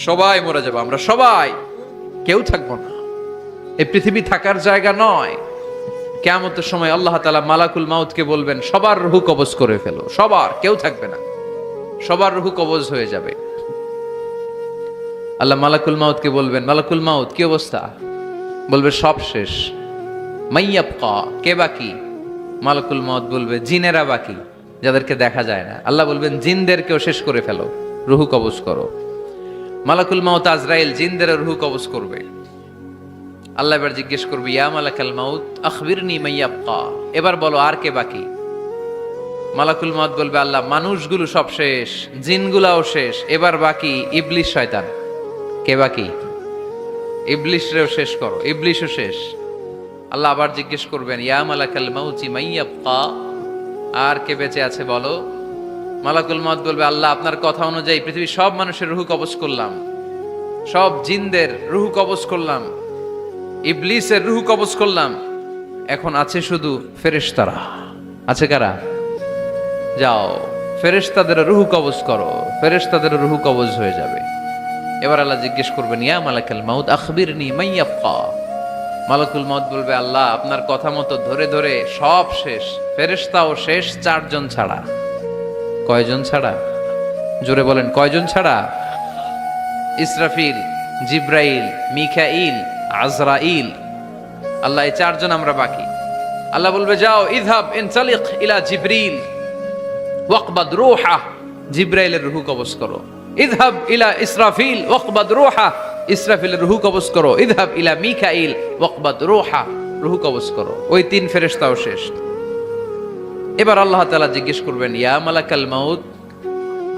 সবাই মরে যাবো, আমরা সবাই, কেউ থাকবো না। এই পৃথিবী থাকার জায়গা নয়। কিয়ামতের সময় আল্লাহ তাআলা মালাকুল মাউতকে বলবেন, সবার রূহ কবজ করে ফেলো, সবার, কেউ থাকবে না, সবার রূহ কবজ হয়ে যাবে। আল্লাহ মালাকুল মাউতকে বলবেন, মালাকুল মাউত কি অবস্থা? বলবে সব শেষ। মাইয়াবকা, কে বাকি? মালাকুল মাউত বলবে জিনেরা বাকি, যাদেরকে দেখা যায় না। আল্লাহ বলবেন জিনদেরকেও শেষ করে ফেলো, রূহ কবজ করো। মালাকুল মাউত আজরাইল জিনদের রূহ কবজ করবে। আল্লাহ এবার জিজ্ঞেস করবে, ইয়া মালাকাল মাউত আখবিরনি মাইয়াবকা, এবার বলো আর কে বাকি? মালাকুল মাউত বলবে, আল্লাহ মানুষগুলো সব শেষ, জিনগুলাও শেষ, এবার বাকি ইবলিশ শয়তান। কে বাকি? ইবলিশরেও শেষ করো, ইবলিশও শেষ। আল্লাহ আবার জিজ্ঞেস করবেন, ইয়া মালাকাল মাউতি মাইয়াবকা, আর কে বেঁচে আছে বলো। মালাকুল মাউত বলবে, আল্লাহ আপনার কথা অনুযায়ী পৃথিবীর সব মানুষের রূহ কবজ করলাম, সব জিনদের রূহ কবজ করলাম, ইবলিসের রূহ কবজ করলাম, এখন আছে শুধু ফেরেশতারা। আছে কারা? যাও ফেরেশতাদের রূহ কবজ করো, ফেরেশতাদের রূহ কবজ হয়ে যাবে। এবার আল্লাহ জিজ্ঞেস করবেন, ইয়া মালাকাল মাউত আখবিরনি মাইয়াবকা। মালাকুল মাউত বলবে, আল্লাহ আপনার কথা মতো ধরে ধরে সব শেষ, ফেরেশতাও শেষ, 4 জন ছাড়া। কয়জন ছাড়া? জোরে বলেন, কয়জন ছাড়া? ইসরাফিল, জিব্রাইল, মিকাইল, আজরাইল। আল্লাহ এই 4 জন আমরা বাকি। আল্লাহ বলবে, যাও ইযহাব ইনতালিক ইলা জিবরিল ওয়াকবাদ রূহা, জিব্রাইলের রূহ কবজ করো। ইযহাব ইলা ইসরাফিল ওয়াকবাদ রূহা, ইসরাফিলের রূহ কবজ করো। ইযহাব ইলা মিকাইল ওয়াকবাদ রূহা, রূহ কবজ করো। ওই 3 ফেরেশতাও শেষ। এবার আল্লাহ তাআলা জিজ্ঞেস করবেন, ইয়া মালাকাল মাউত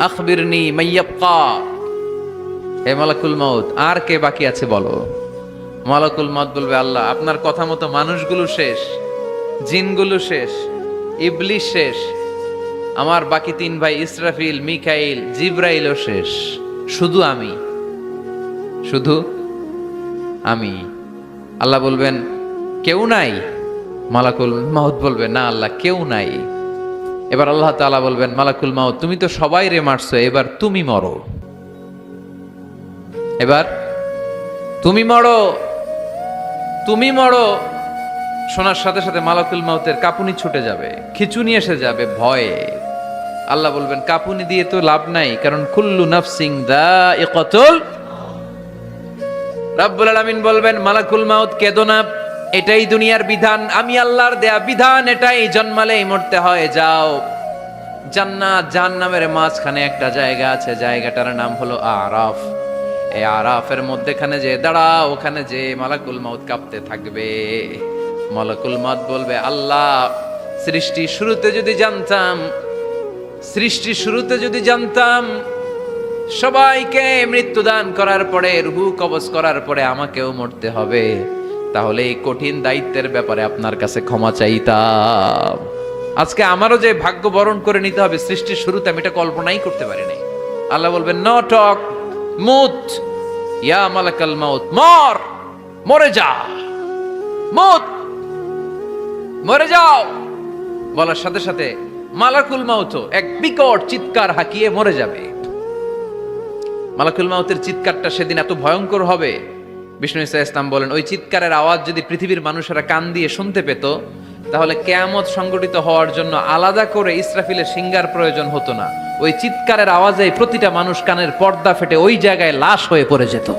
আখবিরনি মাইয়াবকা, হে মালাকুল মাউত আর কে বাকি আছে বলো। মালাকুল মাউত বলবে, আল্লাহ আপনার কথা মতো মানুষগুলো শেষ, জিনগুলো শেষ, ইবলিশ শেষ, আমার বাকি 3 ভাই ইসরাফিল, মিকাইল, জিব্রাইলও শেষ, শুধু আমি, শুধু আমি। আল্লাহ বলবেন, কেউ নাই? মালাকুল মাউত বলবে, না আল্লাহ কেউ নাই। এবার আল্লাহ তাআলা বলবেন, মালাকুল মাউত তুমি তো সবাই রে মারছো, এবার তুমি মরো, এবার তুমি মরো, তুমি মরো। শোনার সাথে সাথে মালাকুল মাউতের কাঁপুনি ছুটে যাবে, খিঁচুনি এসে যাবে ভয়ে। আল্লাহ বলবেন, কাঁপুনি দিয়ে তো লাভ নাই, কারণ কুল্লু নাফসিন যায়িকাতুল। রাব্বুল আলামিন বলবেন, মালাকুল মাউত কেঁদো না, এটাই দুনিয়ার বিধান, আমি আল্লাহর দেয়া বিধান, এটাই জন্মালেই মরতে হয়। যাও, জান্নাত জাহান্নামের মাঝখানে একটা জায়গা আছে, জায়গাটার নাম হলো আরাফ। এই আরাফের মধ্যেখানে যে দাঁড়াও, ওখানে যে মালাকুল মাউত কাঁপতে থাকবে। মালাকুল মাউত বলবে, আল্লাহ সৃষ্টি শুরুতে যদি জানতাম, সৃষ্টি শুরুতে যদি জানতাম সবাইকে মৃত্যুদান করার পরে, রূহ কবজ করার পরে আমাকেও মরতে হবে, তাহলে এই কঠিন দায়িত্বের ব্যাপারে আপনার কাছে ক্ষমা চাইতাম। আজকে আমারও যে ভাগ্য বরণ করে নিতে হবে সৃষ্টির শুরুতে, আমি এটা কল্পনাই করতে পারি নাই। আল্লাহ বলবেন, নো টক, মুত, ইয়া মালাকাল মাউত, মর, মরে যা, মুত, মরে যাও। বলার সাথে সাথে মালাকুল মাউত এক বিকট চিৎকার হাঁকিয়ে মরে যাবে। মালাকুল মাউতের চিৎকারটা সেদিন এত ভয়ঙ্কর হবে, বিষ্ণু ঈসা ইসলাম বলেন, ওই চিৎকারের আওয়াজ যদি পৃথিবীর মানুষেরা কান দিয়ে শুনতে পেত, তাহলে কিয়ামত সংগঠিত হওয়ার জন্য আলাদা করে ইসরাফিলের সিঙ্গার প্রয়োজন হতো না। ওই চিৎকারের আওয়াজে প্রতিটা মানুষ কানের পর্দা ফেটে ওই জায়গায় লাশ হয়ে পড়ে যেত।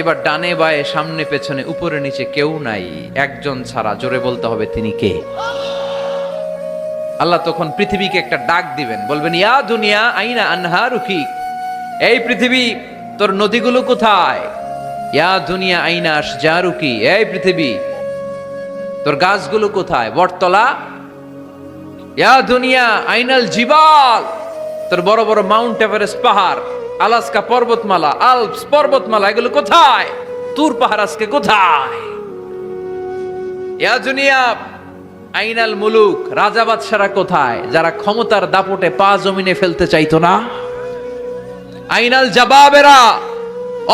এবার ডানে বায়ে সামনে পেছনে উপরে নিচে কেউ নাই, একজন ছাড়া। জোরে বলতে হবে, তিনি কে? আল্লাহ তখন পৃথিবীকে একটা ডাক দিবেন, বলবেন, ইয়া দুনিয়া আইনা আনহারুকি, এই পৃথিবী তোর নদীগুলো কোথায়? ইয়া দুনিয়া আইনা আশজারুকি, এই পৃথিবী তোর গাছগুলো কোথায়? বটতলা। ইয়া দুনিয়া আইনাল জিবাল, তোর বড় বড় মাউন্ট এভারেস্ট পাহাড়, আলাস্কা পর্বতমালা, আলপস পর্বতমালা, এগুলো কোথায়? তুর পাহাড় আজকে কোথায়? ইয়া দুনিয়া আইনাল মুলুক, রাজা বাদশারা কোথায়, যারা ক্ষমতার দাপটে পা জমিনে ফেলতে চাইতো না? আইনাল জাবাবেরা,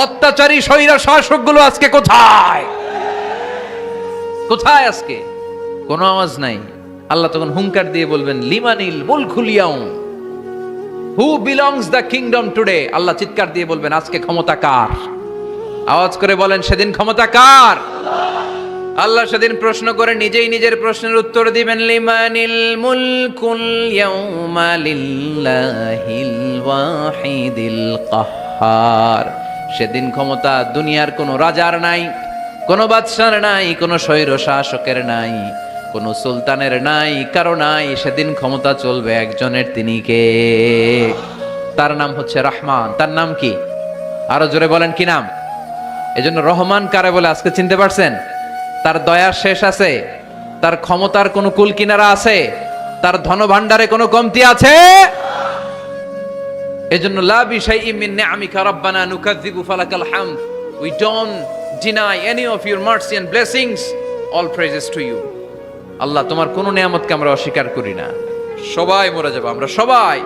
অত্যাচারী স্বৈর শাসকগুলো আজকে কোথায়? কোথায় আজকে? কোনো আওয়াজ নাই। আল্লাহ তখন হুঙ্কার দিয়ে বলবেন, লিমানিল মুলকুল ইয়াউম, who belongs the kingdom today? Allah চিৎকার দিয়ে বলবেন আজকে ক্ষমতা কার? আওয়াজ করে বলেন সেদিন ক্ষমতা কার? আল্লাহ সেদিন প্রশ্ন করে নিজেই নিজের প্রশ্নের উত্তর দিবেন, লিমানিল মুলকুল ইয়াউমা লিল্লাহিল ওয়াহিদিল কাহ্হার। সেদিন ক্ষমতা দুনিয়ার কোনো রাজার নাই, কোনো বাদশার নাই, কোনো স্বৈর শাসকের নাই, কোনো সুলতানের নাই, কারো নাই। সেদিন ক্ষমতা চলবে একজনের, তিনি কে? তার নাম হচ্ছে রহমান। তার নাম কি? আরো জোরে বলেন কি নাম? এজন্য রহমান কারে বলে আজকে চিনতে পারছেন? তার দয়ার শেষ আছে? তার ক্ষমতার কোনো কুল কিনারা আছে? তার ধনভাণ্ডারে কোনো কমতি আছে? এজন্য লা বিশাইইম মিন নিআমিকা রাব্বানা নুকাযযিবু ফালাকাল হামদ। We don't deny any of your mercy and blessings. All praises to you. আল্লাহ, তোমার কোন নিয়ামতকে আমরা অস্বীকার করি না। সবাই মরে যাব, আমরা সবাই,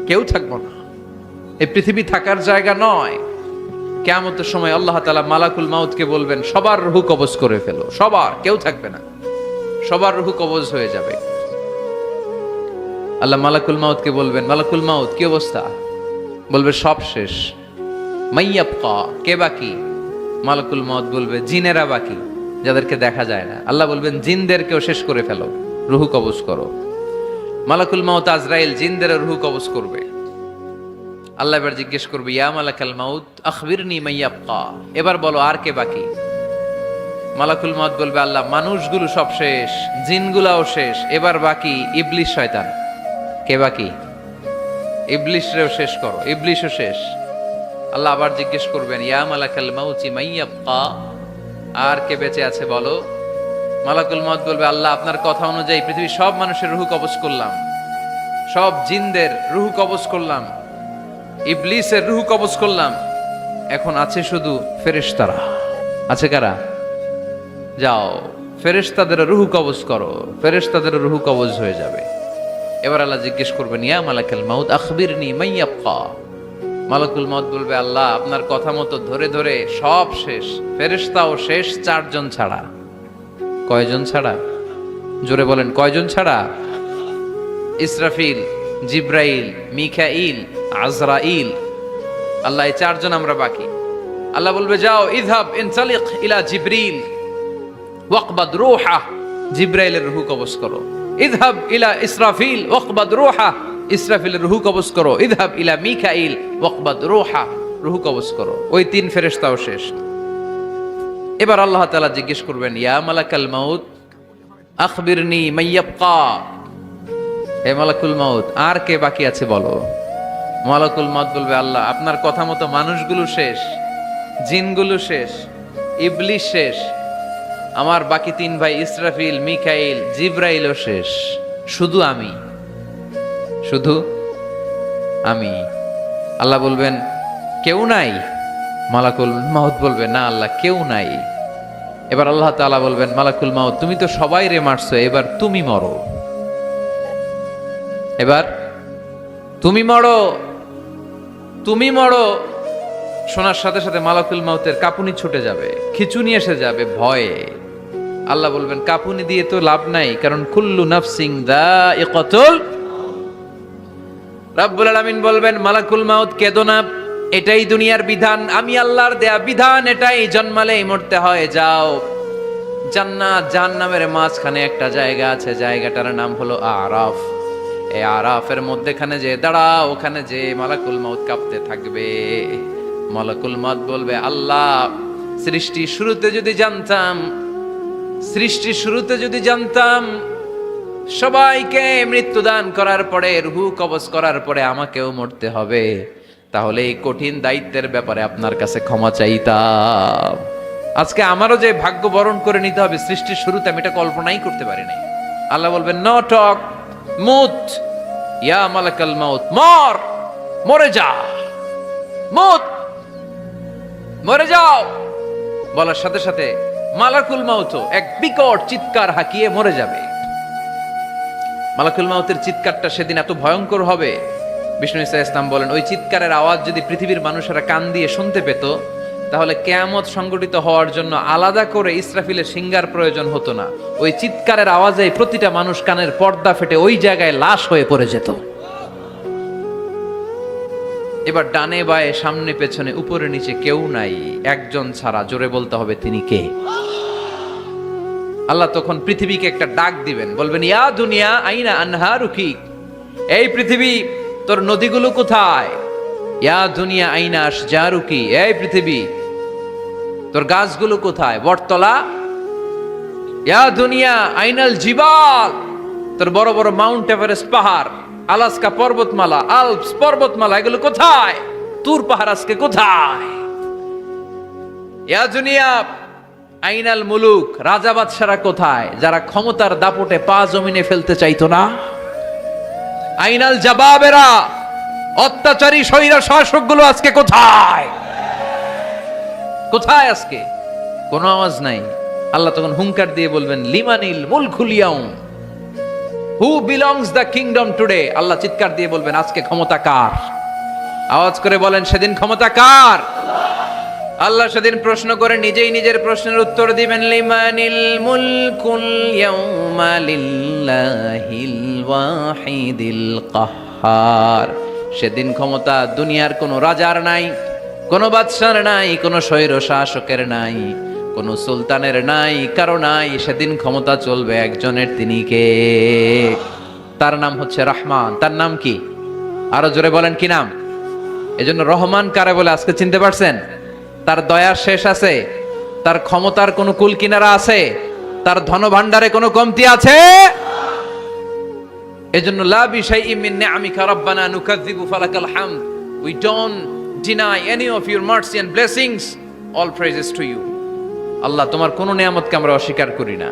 কেউ থাকবো না। এই পৃথিবী থাকার জায়গা নয়। কিয়ামতের সময় আল্লাহ তাআলা মালাকুল মাউতকে বলবেন সবার রূহ কবজ করে ফেলো, সবার, কেউ থাকবে না, সবার রূহ কবজ হয়ে যাবে। আল্লাহ মালাকুল মাউতকে বলবেন, মালাকুল মাউত কি অবস্থা? বলবে সব শেষ। মাইয়াবকা, কে বাকি? মালাকুল মাউত বলবে জিনেরা বাকি, যাদেরকে দেখা যায় না। আল্লাহ বলবেন জিনদেরকেও শেষ করে ফেলো, রূহ কবজ করো। মালাকুল মাউত আজরাইল জিনদের রূহ কবজ করবে। আল্লাহ এবার জিজ্ঞেস করবে, ইয়া মালাকাল মাউত আখবিরনি মাইয়াবকা, এবার বলো আর কে বাকি? মালাকুল মাউত বলবে, আল্লাহ মানুষগুলো সব শেষ, জিনগুলাও শেষ, এবার বাকি ইবলিস শয়তান। কে বাকি? ইবলিসরেও শেষ করো, ইবলিসও শেষ। আল্লাহ আবার জিজ্ঞেস করবেন, ইয়া মালাকাল মাউতি মাইয়াবকা, আর কে বেঁচে আছে বলো? মালাকুল মাউত বলবে, আল্লাহ আপনার কথা অনুযায়ী পৃথিবীর সব মানুষের রূহ কবজ করলাম, সব জিনদের রূহ কবজ করলাম, ইবলিসের রূহ কবজ করলাম, এখন আছে শুধু ফেরেশতারা। আছে কারা? যাও ফেরেশতাদের রূহ কবজ করো, ফেরেশতাদের রূহ কবজ হয়ে যাবে। এবার আল্লাহ জিজ্ঞেস করবেন, ইয়া মালাকাল মাউত আখবিরনি মাইয়াবকা। মালাকুল মাউত বলবে, আল্লাহ আপনার কথা মতো ধরে ধরে সব শেষ, ফেরেশতাও শেষ, 4 জন ছাড়া। কয়জন ছাড়া? জোরে বলেন, কয়জন ছাড়া? ইসরাফিল, জিব্রাইল, মিকাইল, আজরাইল। আল্লাহ এই 4 জন আমরা বাকি। আল্লাহ বলবে, যাও ইযহাব ইনতালিক ইলা জিবরিল ওয়াকবাদ রূহা, জিব্রাইলের রূহ কবজ করো। ইযহাব ইলা ইসরাফিল ওয়াকবাদ রূহা, ইসরাফিলের রূহ কবজ করো। ইযহাব ইলা মিকাইল ওয়াকবাদ রূহা, রূহ কবজ করো। ওই 3 ফেরেশতাও শেষ। এবার আল্লাহ তাআলা জিজ্ঞেস করবেন, ইয়া মালাকাল মাউত আখবিরনি মাইয়াবকা, হে মালাকুল মাউত আর কে বাকি আছে বলো? মালাকুল মাউত বলবে, আল্লাহ আপনার কথা মতো মানুষগুলো শেষ, জিনগুলো শেষ, ইবলিস শেষ, আমার বাকি 3 ভাই ইসরাফিল, মিকাইল, জিব্রাইলও শেষ, শুধু আমি, শুধু আমি। আল্লাহ বলবেন, কেউ নাই? মালাকুল মাউত বলবে, না আল্লাহ কেউ নাই। এবার আল্লাহ তাআলা বলবেন, মালাকুল মাউত তুমি তো সবাই রে মারছো, এবার তুমি মরো, এবার তুমি মরো, তুমি মরো। শোনার সাথে সাথে মালাকুল মাউতের কাঁপুনি ছুটে যাবে, খিঁচুনি এসে যাবে ভয়ে। আল্লাহ বলবেন, কাঁপুনি দিয়ে তো লাভ নাই, কারণ কুল্লু নাফসিন যায়িকাতুল। রাব্বুল আলামিন বলবেন, মালাকুল মাউত কেঁদো না, এটাই দুনিয়ার বিধান, আমি আল্লাহর দেয়া বিধান, এটাই, জন্মালেই মরতে হয়। যাও, জান্নাত জাহান্নামের মাঝখানে একটা জায়গা আছে, জায়গাটার নাম হলো আরাফ। এই আরাফের মধ্যেখানে যে দাঁড়াও, ওখানে যে মালাকুল মাউত কাঁপতে থাকবে। মালাকুল মাউত বলবে, আল্লাহ সৃষ্টির শুরুতে যদি জানতাম, সৃষ্টির শুরুতে যদি জানতাম সবাইকে মৃত্যুদান করার পরে, রূহ কবজ করার পরে আমাকেও মরতে হবে, তাহলে এই কঠিন দায়িত্বের ব্যাপারে আপনার কাছে ক্ষমা চাইতাম। আজকে আমারও যে ভাগ্য বরণ করে নিতে হবে সৃষ্টির শুরুতে, আমি এটা কল্পনাই করতে পারি নাই। আল্লাহ বলবেন, নো টক, মুত, ইয়া মালাকাল মাউত, মর, মরে যা, মুত, মরে যাও। বলার সাথে সাথে মালাকুল মাউত এক বিকট চিৎকার হাঁকিয়ে মরে যাবে। মালাকুল মাউতের চিৎকারটা সেদিন এত ভয়ঙ্কর হবে, বিষ্ণু ঈসা ইসলাম বলেন, ওই চিৎকারের আওয়াজ যদি পৃথিবীর মানুষেরা কান দিয়ে শুনতে পেত, তাহলে কিয়ামত সংগঠিত হওয়ার জন্য আলাদা করে ইসরাফিলের সিঙ্গার প্রয়োজন হতো না। ওই চিৎকারের আওয়াজে প্রতিটা মানুষ কানের পর্দা ফেটে ওই জায়গায় লাশ হয়ে পড়ে যেত। এবার ডানে বায়ে সামনে পেছনে উপরে নিচে কেউ নাই, একজন ছাড়া। জোরে বলতে হবে তিনি কে? আল্লাহ তখন পৃথিবীকে একটা ডাক দিবেন, বলবেন ইয়া দুনিয়া আইনা আনহারুকি, এই পৃথিবী তোর নদীগুলো কোথায়? ইয়া দুনিয়া আইনা আশজারুকি, এই পৃথিবী তোর গাছগুলো কোথায়? বটতলা। ইয়া দুনিয়া আইনাল জিবাল, তোর বড় বড় মাউন্ট এভারেস্ট পাহাড়, আলাস্কা পর্বতমালা, আলপস পর্বতমালা, এগুলো কোথায়? তুর পাহাড় আজকে কোথায়? ইয়া দুনিয়া আইনাল মুলুক, রাজা বাদশারা কোথায়, যারা ক্ষমতার দাপটে পা জমিনে ফেলতে চাইতো না? আইনাল জাবাবেরা, অত্যাচারী স্বৈরা শাসকগুলো আজকে কোথায়? কোথায় আজকে? কোনো আওয়াজ নাই। আল্লাহ তখন হুঙ্কার দিয়ে বলবেন লিমানিল মুলকুল ইয়াউম, who belongs the kingdom today. Allah চিৎকার দিয়ে বলবেন আজকে ক্ষমতা কার? আওয়াজ করে বলেন সেদিন ক্ষমতা কার? আল্লাহ সেদিন প্রশ্ন করে নিজেই নিজের প্রশ্নের উত্তর দিবেন, লিমানিল মুলকুল ইয়াউমা লিল্লাহিল ওয়াহিদিল কাহ্হার। সেদিন ক্ষমতা দুনিয়ার কোনো রাজার নাই, কোনো বাদশার নাই, কোনো স্বৈর শাসকের নাই, কোনো সুলতানের নাই, কারো নাই। সেদিন ক্ষমতা চলবে একজনের, তিনি কে? তার নাম হচ্ছে রহমান। তার নাম কি? আরো জোরে বলেন কি নাম? এজন্য রহমান কারে বলে আজকে চিনতে পারছেন? তার দয়ার শেষ আছে? তার ক্ষমতার কোনো কুল কিনারা আছে? তার ধন ভান্ডারে কোনো কমতি আছে? এজন্য লা বিশাইইম মিন নিআমিকা রাব্বানা নুকাযযিবু ফালাকাল হামদ, we don't deny any of your mercy and blessings, all praises to you। আল্লাহ তোমার কোন নিয়ামতকে আমরা অস্বীকার করি না।